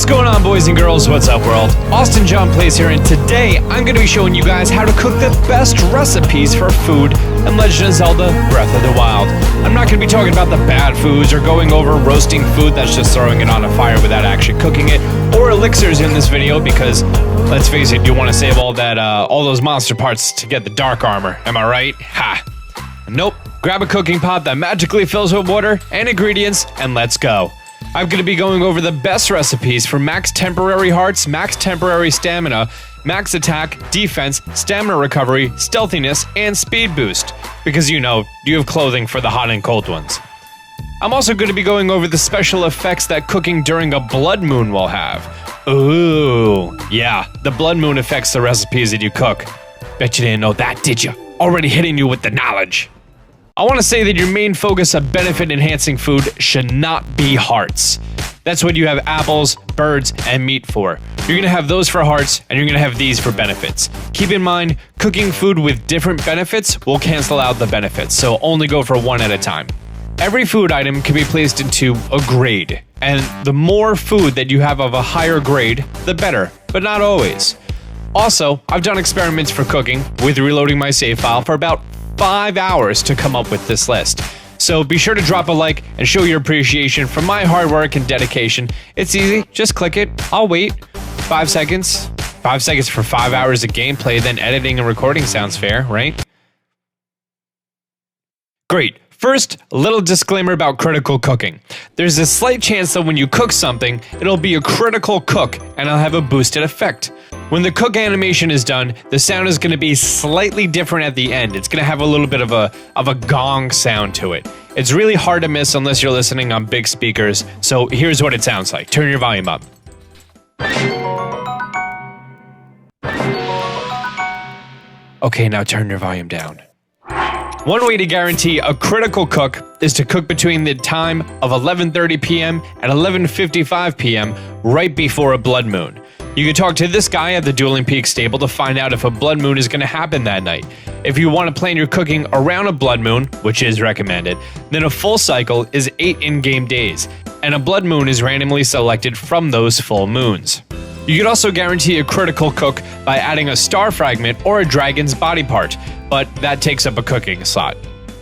What's going on, boys and girls? What's up, world? Austin John Plays here, and today I'm going to be showing you guys how to cook the best recipes for food in Legend of Zelda Breath of the Wild. I'm not going to be talking about the bad foods or going over roasting food that's just throwing it on a fire without actually cooking it, or elixirs in this video, because let's face it, you want to save all those monster parts to get the dark armor. Am I right? Ha! Nope. Grab a cooking pot that magically fills with water and ingredients, and let's go. I'm going to be going over the best recipes for max temporary hearts, max temporary stamina, max attack, defense, stamina recovery, stealthiness, and speed boost, because you have clothing for the hot and cold ones. I'm also going to be going over the special effects that cooking during a blood moon will have. Ooh, yeah, the blood moon affects the recipes that you cook. Bet you didn't know that, did you? Already hitting you with the knowledge. I want to say that your main focus of benefit-enhancing food should not be hearts. That's what you have apples, birds, and meat for. You're going to have those for hearts, and you're going to have these for benefits. Keep in mind, cooking food with different benefits will cancel out the benefits, so only go for one at a time. Every food item can be placed into a grade, and the more food that you have of a higher grade, the better, but not always. Also, I've done experiments for cooking with reloading my save file for about 5 hours to come up with this list. So be sure to drop a like and show your appreciation for my hard work and dedication. It's easy, just click it, I'll wait. 5 seconds. 5 seconds for 5 hours of gameplay, then editing and recording sounds fair, right? Great. First, a little disclaimer about critical cooking. There's a slight chance that when you cook something, it'll be a critical cook and it'll have a boosted effect. When the cook animation is done, the sound is going to be slightly different at the end. It's going to have a little bit of a gong sound to it. It's really hard to miss unless you're listening on big speakers, so here's what it sounds like. Turn your volume up. Okay, now turn your volume down. One way to guarantee a critical cook is to cook between the time of 11:30 p.m. and 11:55 p.m. right before a blood moon. You can talk to this guy at the Dueling Peak stable to find out if a blood moon is going to happen that night. If you want to plan your cooking around a blood moon, which is recommended, then a full cycle is 8 in-game days, and a blood moon is randomly selected from those full moons. You could also guarantee a critical cook by adding a star fragment or a dragon's body part, but that takes up a cooking slot.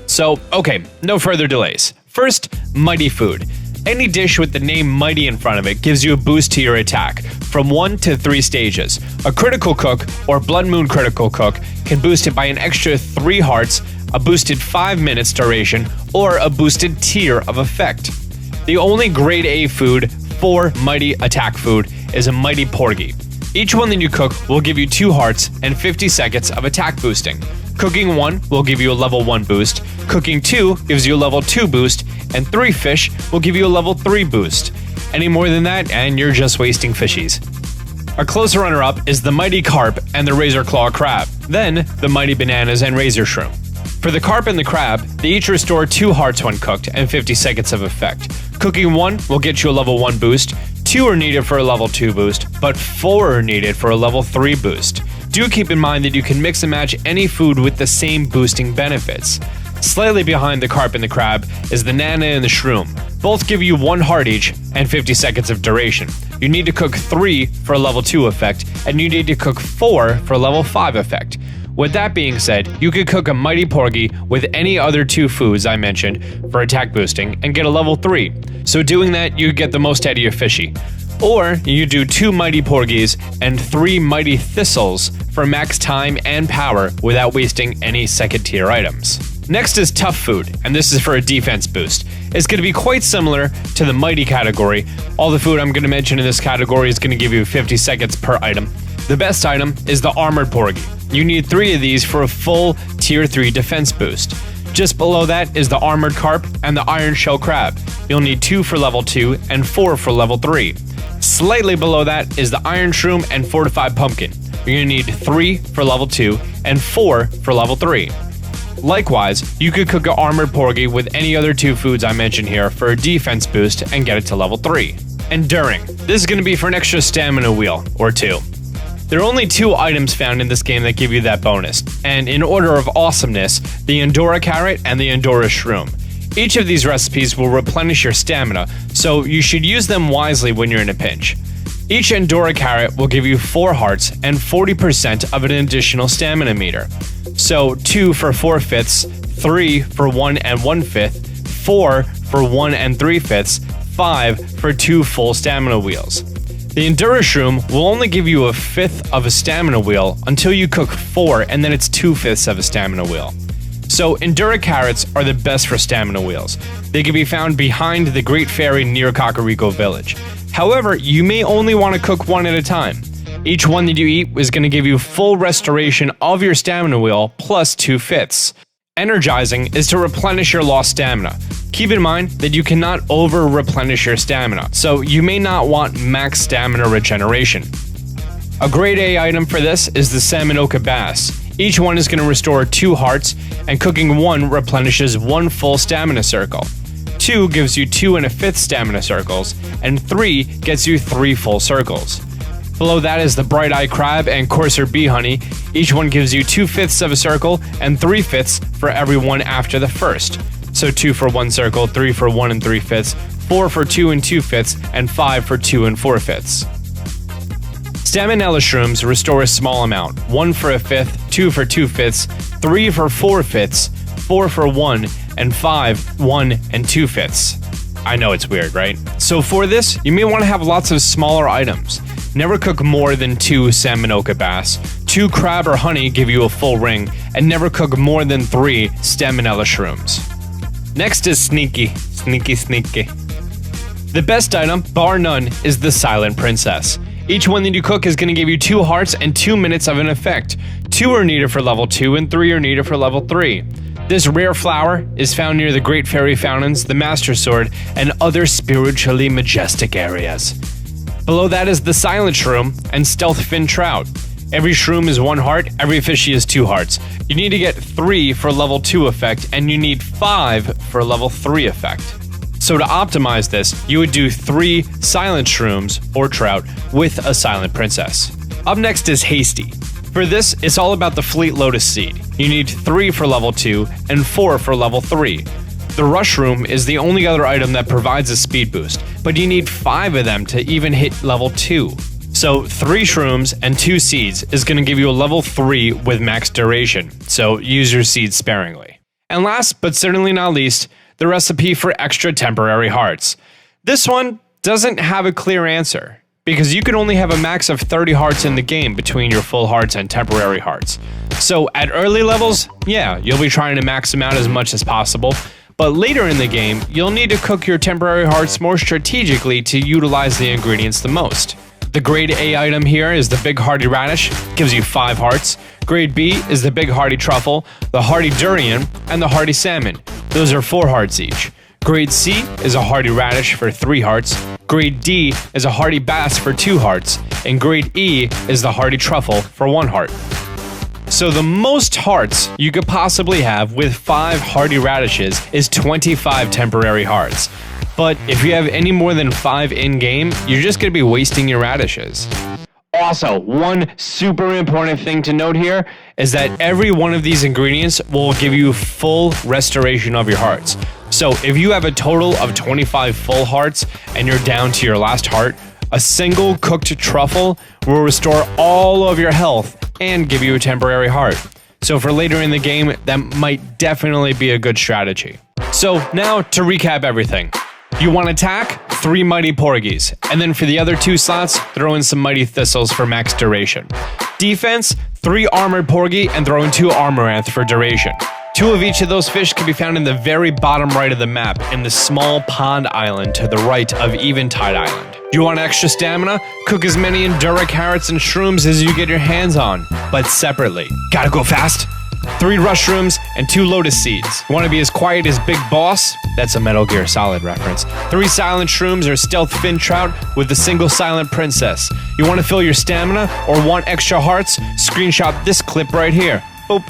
So, okay, no further delays. First, mighty food. Any dish with the name mighty in front of it gives you a boost to your attack, from 1 to 3 stages. A critical cook, or blood moon critical cook, can boost it by an extra 3 hearts, a boosted 5 minutes duration, or a boosted tier of effect. The only grade A food for mighty attack food is a mighty porgy. Each one that you cook will give you 2 hearts and 50 seconds of attack boosting. Cooking 1 will give you a level 1 boost, cooking 2 gives you a level 2 boost, and 3 fish will give you a level 3 boost. Any more than that, and you're just wasting fishies. A close runner-up is the Mighty Carp and the Razor Claw Crab, then the Mighty Bananas and Razor Shroom. For the carp and the crab, they each restore 2 hearts when cooked and 50 seconds of effect. Cooking 1 will get you a level 1 boost, 2 are needed for a level 2 boost, but 4 are needed for a level 3 boost. Do keep in mind that you can mix and match any food with the same boosting benefits. Slightly behind the carp and the crab is the nana and the shroom. Both give you 1 heart each and 50 seconds of duration. You need to cook 3 for a level 2 effect, and you need to cook 4 for a level 5 effect. With that being said, you could cook a mighty porgy with any other 2 foods I mentioned for attack boosting and get a level 3. So doing that, you get the most out of your fishy. Or you do 2 mighty porgies and 3 mighty thistles for max time and power without wasting any second tier items. Next is tough food, and this is for a defense boost. It's going to be quite similar to the mighty category. All the food I'm going to mention in this category is going to give you 50 seconds per item. The best item is the armored porgy. You need 3 of these for a full tier 3 defense boost. Just below that is the armored carp and the iron shell crab. You'll need 2 for level 2 and 4 for level 3. Slightly below that is the iron shroom and fortified pumpkin. You're going to need 3 for level 2 and 4 for level 3. Likewise, you could cook an armored porgy with any other 2 foods I mentioned here for a defense boost and get it to level 3. Enduring. This is going to be for an extra stamina wheel, or 2. There are only 2 items found in this game that give you that bonus, and in order of awesomeness, the Endora Carrot and the Endora Shroom. Each of these recipes will replenish your stamina, so you should use them wisely when you're in a pinch. Each Endura Carrot will give you 4 hearts and 40% of an additional stamina meter. So 2 for 4/5, 3 for 1 1/5, 4 for 1 3/5, 5 for 2 full stamina wheels. The Endura Shroom will only give you 1/5 of a stamina wheel until you cook 4, and then it's 2/5 of a stamina wheel. So Endura Carrots are the best for stamina wheels. They can be found behind the Great Fairy near Kakariko Village. However, you may only want to cook 1 at a time. Each one that you eat is going to give you full restoration of your stamina wheel plus 2/5. Energizing is to replenish your lost stamina. Keep in mind that you cannot over-replenish your stamina, so you may not want max stamina regeneration. A grade A item for this is the Samanoka Bass. Each one is going to restore 2 hearts, and cooking 1 replenishes 1 full stamina circle. 2 gives you 2 1/5 stamina circles, and 3 gets you 3 full circles. Below that is the Bright Eye Crab and Courser Bee Honey. Each one gives you 2/5 of a circle and 3/5 for every one after the first. So 2 for 1 circle, 3 for 1 3/5, 4 for 2 2/5, and 5 for 2 4/5. Staminella Shrooms restore a small amount, 1 for 1/5, 2 for 2/5, 3 for 4/5, 4 for 1, and 5, 1 2/5. I know it's weird, right? So for this, you may want to have lots of smaller items. Never cook more than 2 Samanoka Bass, 2 Crab or Honey give you a full ring, and never cook more than 3 Staminella Shrooms. Next is Sneaky. The best item, bar none, is the Silent Princess. Each one that you cook is going to give you 2 hearts and 2 minutes of an effect. 2 are needed for level 2 and 3 are needed for level 3. This rare flower is found near the Great Fairy Fountains, the Master Sword, and other spiritually majestic areas. Below that is the Silent Shroom and Stealth Fin Trout. Every shroom is 1 heart, every fishy is 2 hearts. You need to get 3 for level 2 effect, and you need 5 for level 3 effect. So to optimize this, you would do 3 Silent Shrooms or Trout with a Silent Princess. Up next is Hasty. For this, it's all about the Fleet Lotus Seed. You need 3 for level 2 and 4 for level 3. The Rush Room is the only other item that provides a speed boost, but you need 5 of them to even hit level 2. So 3 shrooms and 2 seeds is going to give you a level 3 with max duration, so use your seeds sparingly. And last but certainly not least, the recipe for extra temporary hearts. This one doesn't have a clear answer, because you can only have a max of 30 hearts in the game between your full hearts and temporary hearts. So at early levels, yeah, you'll be trying to max them out as much as possible, but later in the game, you'll need to cook your temporary hearts more strategically to utilize the ingredients the most. The grade A item here is the Big Hearty Radish, gives you 5 hearts. Grade B is the Big Hearty Truffle, the Hearty Durian, and the Hearty Salmon. Those are 4 hearts each. Grade C is a Hearty Radish for 3 hearts. Grade D is a Hearty Bass for 2 hearts. And Grade E is the Hearty Truffle for 1 heart. So the most hearts you could possibly have with 5 Hearty Radishes is 25 temporary hearts. But if you have any more than 5 in-game, you're just going to be wasting your radishes. Also, one super important thing to note here is that every one of these ingredients will give you full restoration of your hearts. So if you have a total of 25 full hearts and you're down to your last heart, a single cooked truffle will restore all of your health and give you a temporary heart. So for later in the game, that might definitely be a good strategy. So now to recap everything. You want attack? 3 Mighty Porgies. And then for the other 2 slots, throw in some Mighty Thistles for max duration. Defense? 3 Armored Porgy and throw in 2 Armoranth for duration. 2 of each of those fish can be found in the very bottom right of the map in the small pond island to the right of Eventide Island. You want extra stamina? Cook as many Endura Carrots and Shrooms as you get your hands on, but separately. Gotta go fast? 3 Rush Shrooms and 2 Lotus Seeds. Want to be as quiet as Big Boss? That's a Metal Gear Solid reference. 3 Silent Shrooms or Stealth Fin Trout with a single Silent Princess. You want to fill your stamina or want extra hearts? Screenshot this clip right here. Boop.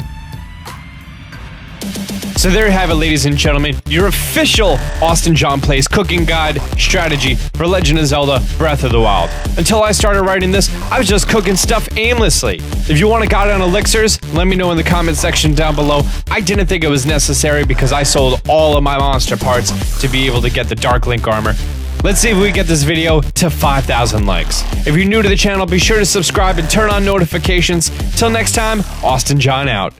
So there you have it, ladies and gentlemen, your official Austin John Plays cooking guide strategy for Legend of Zelda Breath of the Wild. Until I started writing this, I was just cooking stuff aimlessly. If you want a guide on elixirs, let me know in the comment section down below. I didn't think it was necessary because I sold all of my monster parts to be able to get the Dark Link armor. Let's see if we get this video to 5,000 likes. If you're new to the channel, be sure to subscribe and turn on notifications. Till next time, Austin John out.